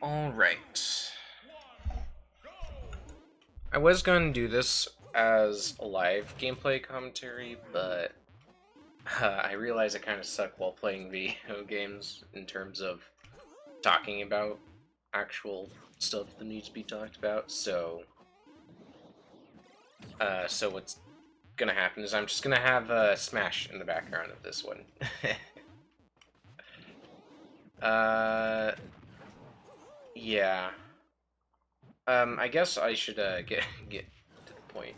Alright. I was going to do this as a live gameplay commentary, but I realize I kind of suck while playing video games in terms of talking about actual stuff that needs to be talked about, so what's gonna happen is I'm just gonna have Smash in the background of this one. uh, yeah. I guess I should get to the point.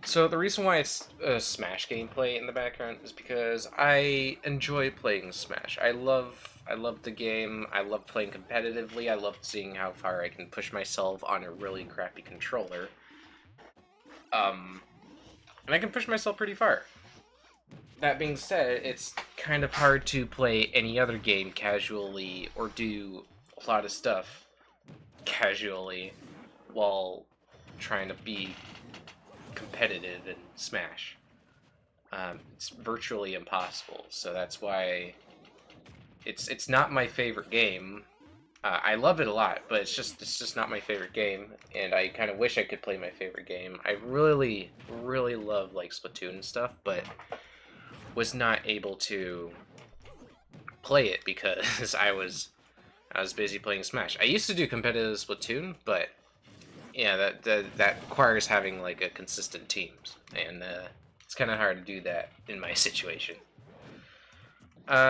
So the reason why it's Smash gameplay in the background is because I enjoy playing Smash. I love the game. I love playing competitively. I love seeing how far I can push myself on a really crappy controller. And I can push myself pretty far. That being said, it's kind of hard to play any other game casually or do a lot of stuff casually while trying to be competitive in Smash. It's virtually impossible, so that's why it's not my favorite game. I love it a lot, but it's just not my favorite game, and I kind of wish I could play my favorite game. I really love like Splatoon and stuff, but was not able to play it because I was busy playing Smash. I used to do competitive Splatoon, but yeah, that requires having like a consistent teams, and it's kind of hard to do that in my situation.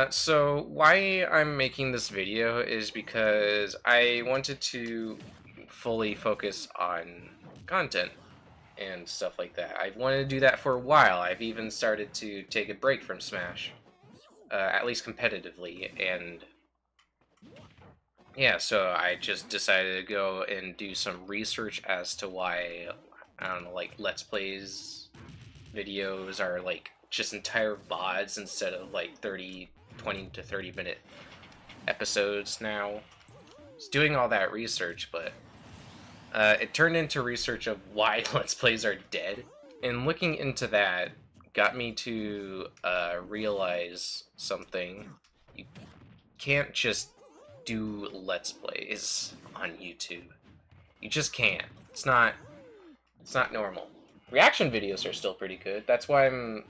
So why I'm making this video is because I wanted to fully focus on content and stuff like that. I've wanted to do that for a while. I've even started to take a break from Smash, at least competitively, and yeah, so I just decided to go and do some research as to why, I don't know, like, Let's Plays videos are, like, just entire VODs instead of, like, 20 to 30-minute episodes now. I was doing all that research, but it turned into research of why Let's Plays are dead. And looking into that got me to realize something. You can't just do Let's Plays on YouTube. You just can't. It's not normal. Reaction videos are still pretty good. That's why I'm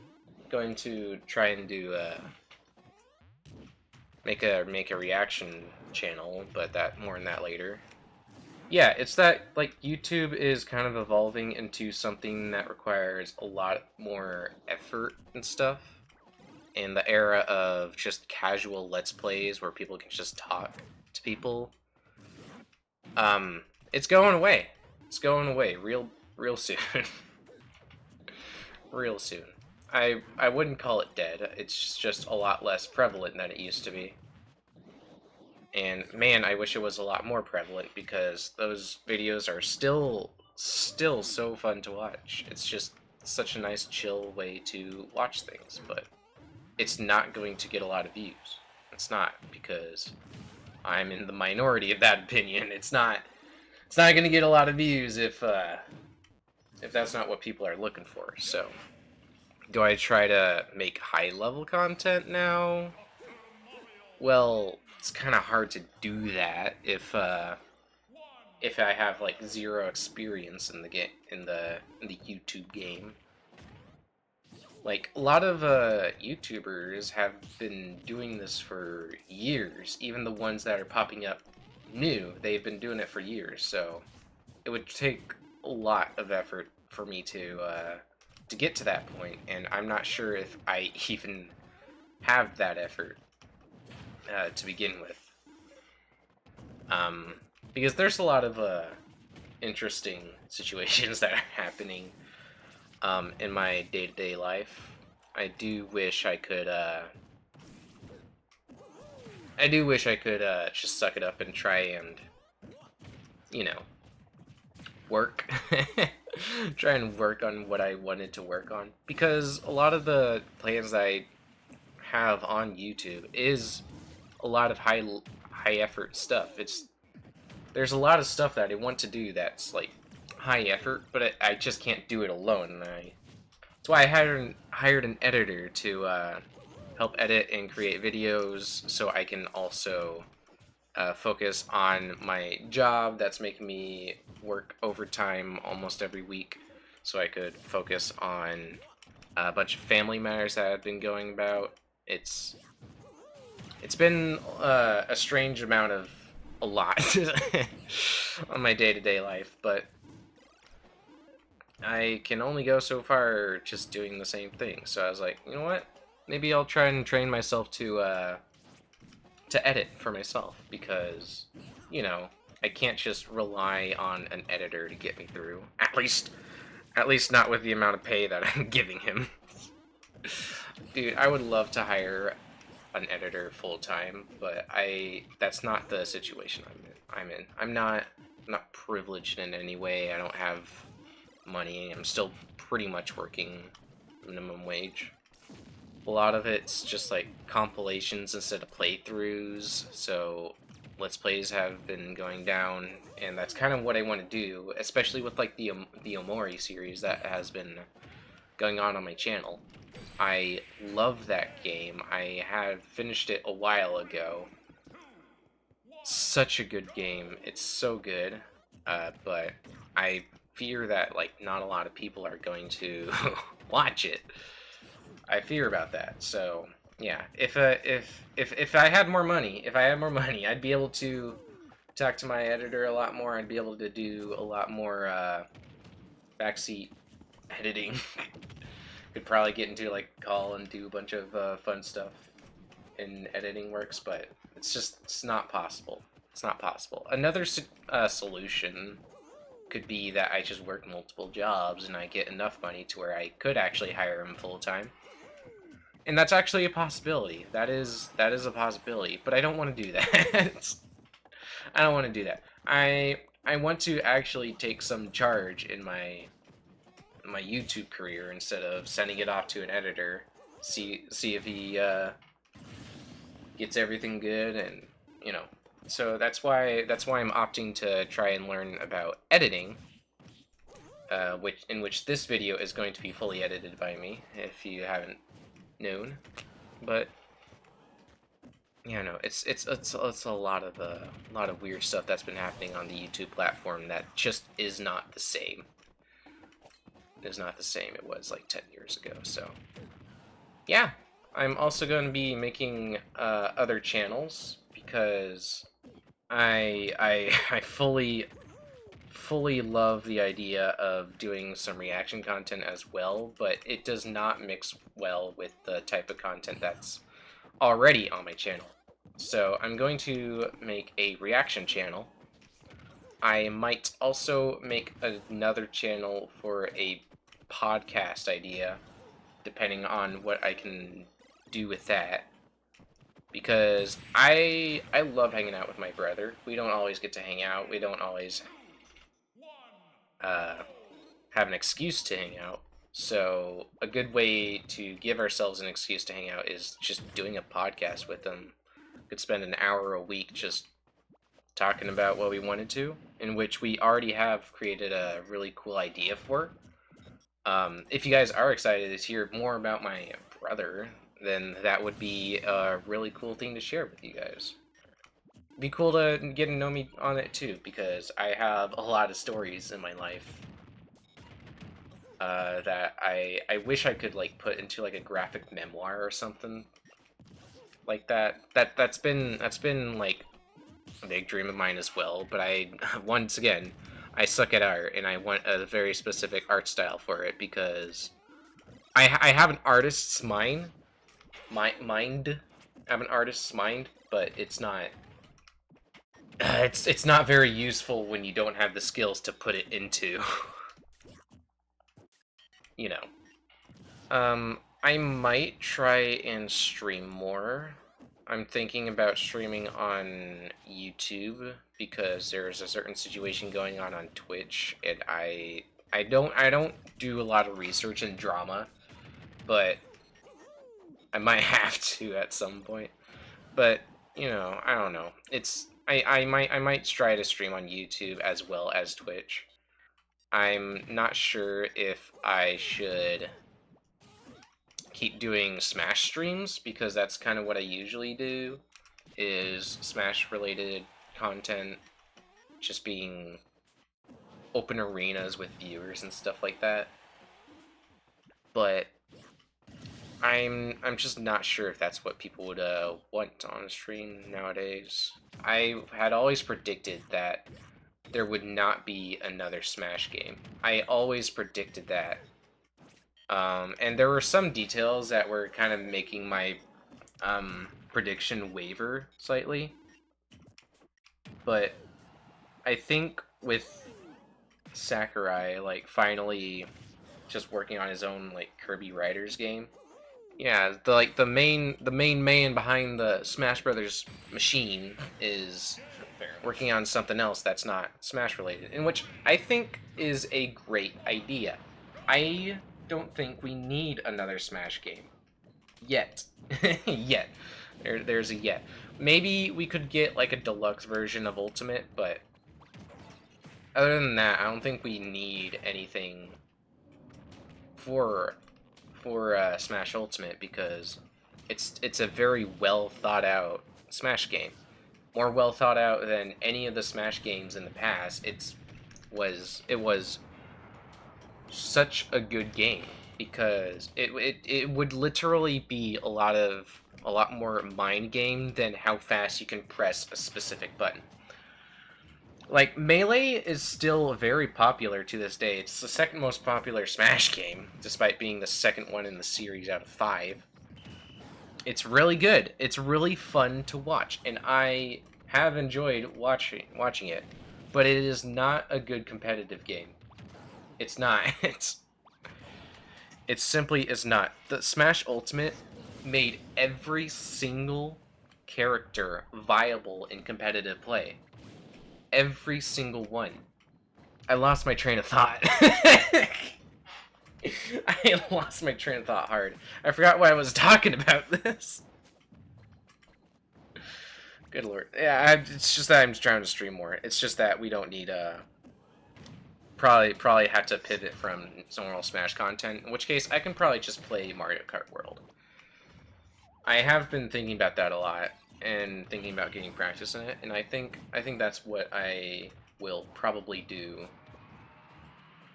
going to try and do make a reaction channel, but that more on that later. Yeah, it's that like YouTube is kind of evolving into something that requires a lot more effort and stuff. In the era of just casual Let's Plays where people can just talk to people, um, it's going away. It's going away real soon. Real soon. I wouldn't call it dead. It's just a lot less prevalent than it used to be. And man, I wish it was a lot more prevalent because those videos are still so fun to watch. It's just such a nice chill way to watch things, but it's not going to get a lot of views. It's not, because I'm in the minority of that opinion. It's not going to get a lot of views if that's not what people are looking for. So, do I try to make high level content now? Well, it's kind of hard to do that if I have like zero experience in the game in the YouTube game. Like a lot of YouTubers have been doing this for years. Even the ones that are popping up new, they've been doing it for years. So it would take a lot of effort for me to get to that point, and I'm not sure if I even have that effort to begin with. Because there's a lot of interesting situations that are happening in my day-to-day life. I do wish I could. I do wish I could just suck it up and try and, you know, work. Try and work on what I wanted to work on, because a lot of the plans I have on YouTube is a lot of high effort stuff. There's a lot of stuff that I want to do that's like high effort, but I just can't do it alone. And that's why I hired an editor to help edit and create videos, so I can also focus on my job that's making me work overtime almost every week, so I could focus on a bunch of family matters that I've been going about. It's been a strange amount of a lot on my day-to-day life, but I can only go so far just doing the same thing. So I was like, you know what? Maybe I'll try and train myself to edit for myself, because, you know, I can't just rely on an editor to get me through. At least not with the amount of pay that I'm giving him. Dude, I would love to hire an editor full time, but that's not the situation I'm in. I'm not privileged in any way. I don't have money. I'm still pretty much working minimum wage. A lot of it's just like compilations instead of playthroughs, so Let's Plays have been going down, and that's kind of what I want to do, especially with like the Omori series that has been going on my channel. I love that game. I have finished it a while ago. Such a good game. It's so good, but I fear that like not a lot of people are going to watch it. I fear about that. So yeah, if I had more money, I'd be able to talk to my editor a lot more. I'd be able to do a lot more backseat editing. Could probably get into like call and do a bunch of fun stuff in editing works, but it's not possible. It's not possible. Another solution could be that I just work multiple jobs and I get enough money to where I could actually hire him full time. And that's actually a possibility. That is a possibility, but I don't want to do that. I don't want to do that. I want to actually take some charge in my YouTube career instead of sending it off to an editor. See if he gets everything good, and you know. So that's why I'm opting to try and learn about editing. In which this video is going to be fully edited by me, if you haven't known. But yeah, no, it's a lot of weird stuff that's been happening on the YouTube platform that just is not the same. Is not the same it was like 10 years ago. So yeah, I'm also going to be making other channels, because I fully love the idea of doing some reaction content as well, but it does not mix well with the type of content that's already on my channel. So I'm going to make a reaction channel. I might also make another channel for a podcast idea, depending on what I can do with that. Because I love hanging out with my brother. We don't always get to hang out. We don't always have an excuse to hang out. So a good way to give ourselves an excuse to hang out is just doing a podcast with them. Could spend an hour a week just talking about what we wanted to, in which we already have created a really cool idea for. If you guys are excited to hear more about my brother, then that would be a really cool thing to share with you guys. It'd be cool to get to know me on it too, because I have a lot of stories in my life that I wish I could like put into like a graphic memoir or something like that. That's been like a big dream of mine as well. But once again, I suck at art, and I want a very specific art style for it, because I have an artist's mind. I have an artist's mind, but it's not. It's not very useful when you don't have the skills to put it into. You know. I might try and stream more. I'm thinking about streaming on YouTube, because there's a certain situation going on Twitch, and I don't do a lot of research in drama, but I might have to at some point. But you know, I don't know. I might try to stream on YouTube as well as Twitch. I'm not sure if I should keep doing Smash streams, because that's kind of what I usually do. is Smash-related content just being open arenas with viewers and stuff like that. But I'm just not sure if that's what people would want on a stream nowadays. I had always predicted that there would not be another Smash game. I always predicted that. And there were some details that were kind of making my prediction waver slightly. But I think with Sakurai, like, finally just working on his own, like, Kirby Riders game, yeah, the main man behind the Smash Brothers machine is working on something else that's not Smash related, in which I think is a great idea. I don't think we need another Smash game yet. Yet. There's a yet. Maybe we could get like a deluxe version of Ultimate, but other than that, I don't think we need anything for Smash Ultimate, because it's a very well thought out Smash game. More well thought out than any of the Smash games in the past. It was such a good game because it would literally be a lot more mind game than how fast you can press a specific button. Like, Melee is still very popular to this day. It's the second most popular Smash game, despite being the second one in the series out of 5. It's really good. It's really fun to watch, and I have enjoyed watching it. But it is not a good competitive game. It's not. It simply is not. The Smash Ultimate made every single character viable in competitive play. Every single one. I lost my train of thought. I lost my train of thought hard. I forgot why I was talking about this. Good lord. Yeah, it's just that I'm trying to stream more. It's just that we don't need probably have to pivot from normal Smash content, in which case I can probably just play Mario Kart World. I have been thinking about that a lot and thinking about getting practice in it, and I think that's what I will probably do,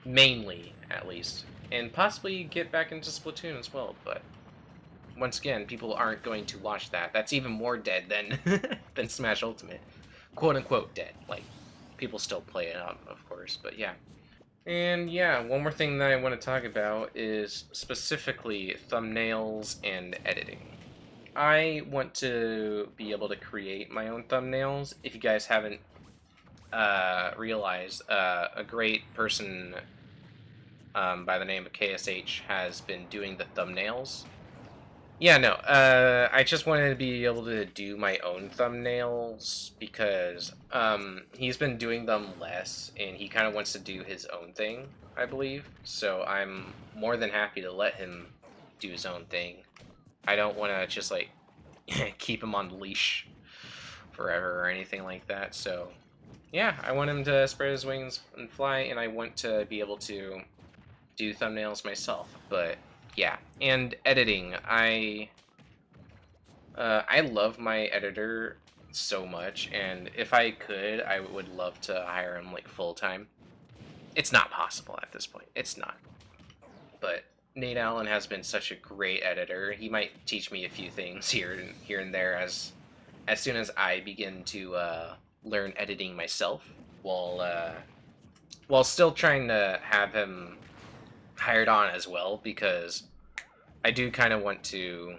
mainly at least, and possibly get back into Splatoon as well. But once again, people aren't going to watch that. That's even more dead than than Smash Ultimate, quote unquote dead. Like, people still play it out, of course, but yeah. And yeah, one more thing that I want to talk about is specifically thumbnails and editing. I want to be able to create my own thumbnails. If you guys haven't realized, a great person by the name of KSH has been doing the thumbnails. Yeah, no, I just wanted to be able to do my own thumbnails because he's been doing them less, and he kind of wants to do his own thing, I believe. So I'm more than happy to let him do his own thing. I don't want to just, like, keep him on the leash forever or anything like that. So yeah, I want him to spread his wings and fly, and I want to be able to do thumbnails myself. But yeah, and editing. I love my editor so much, and if I could, I would love to hire him, like, full-time. It's not possible at this point. It's not. But Nate Allen has been such a great editor. He might teach me a few things here and there as soon as I begin to learn editing myself, while still trying to have him hired on as well, because I do kind of want to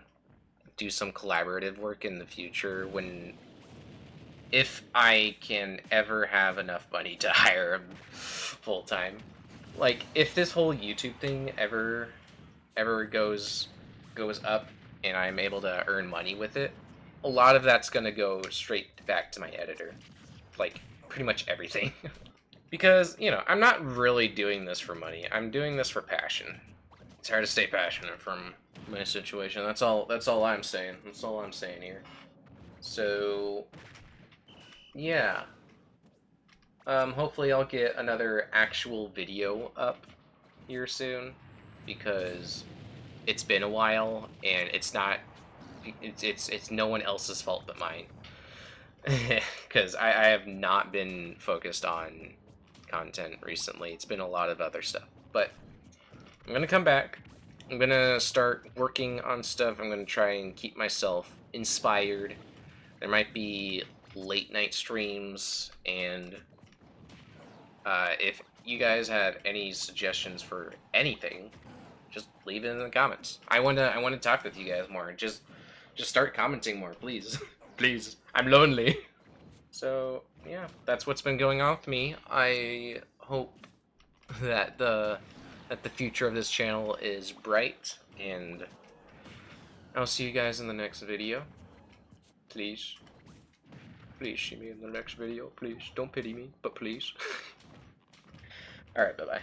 do some collaborative work in the future if I can ever have enough money to hire him full time. Like, if this whole YouTube thing ever goes up and I'm able to earn money with it, a lot of that's gonna go straight back to my editor. Like, pretty much everything. Because, you know, I'm not really doing this for money. I'm doing this for passion. It's hard to stay passionate from my situation. That's all I'm saying. That's all I'm saying here. So yeah. Hopefully I'll get another actual video up here soon, because it's been a while and it's no one else's fault but mine. Because I have not been focused on content recently. It's been a lot of other stuff. But I'm gonna come back. I'm gonna start working on stuff. I'm gonna try and keep myself inspired. There might be late night streams, and if you guys have any suggestions for anything, just leave it in the comments. I wanna talk with you guys more. Just start commenting more, please. Please. I'm lonely. So yeah, that's what's been going on with me. I hope that the future of this channel is bright, and I'll see you guys in the next video. Please. Please see me in the next video. Please. Don't pity me, but please. Alright, bye-bye.